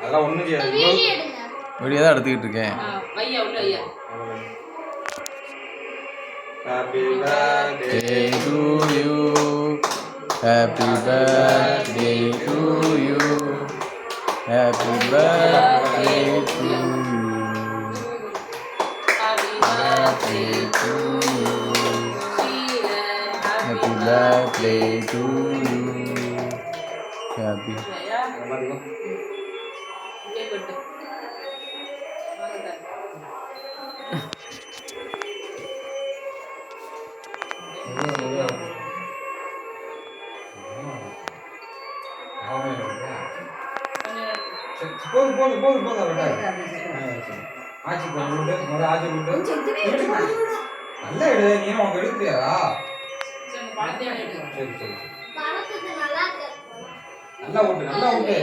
அதெல்லாம் ஒண்ணும் செய்யாது. வீடியோ தான் எடுத்துக்கிட்டு இருக்கேன். Happy birthday to you. Happy birthday to you. Happy birthday to you. Happy birthday to you. Happy birthday to you. Happy. போது ஆச்சி கொண்டு ஆச்சி கொண்டு நல்ல எடு. நீ உனக்கு எடுக்கிறியாடா? சரி சரி நல்லா ஓட்டு.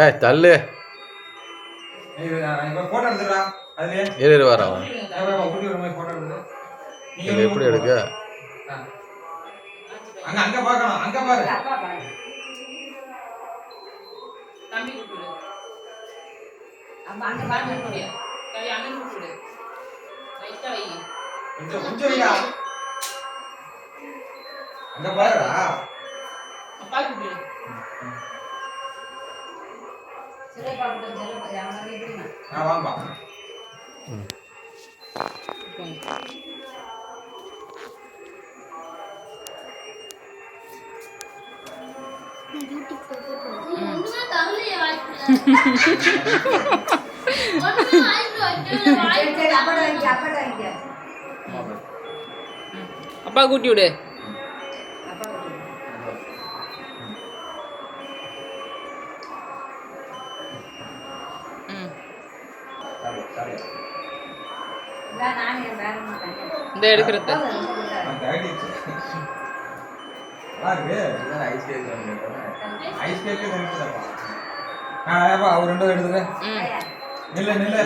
ஏய் தள்ளு. போட்டோ எடுத்துடா. அதுல ஏறு வர அவன். போட்டோ எடுத்து இது எப்படி எடுக்க? அங்க பார்க்கணும். அங்க பாரு. தம்பி கூப்பிடு. அம்மா அங்க பாத்து கூப்பிடு. கை அண்ணன் கூப்பிடு. ரைட்டா வை. கொஞ்சம் வைடா. அங்க பாருடா. அப்பா கூப்பிடு. சரி பாத்து சரி யாரா நீங்க. வாங்க. அப்பா கூட்டி விடு. இந்த எடுக்கிறது ஐஸ் கேக் அவர் ரெண்டும் எடுத்துக்க. நில்லுங்க.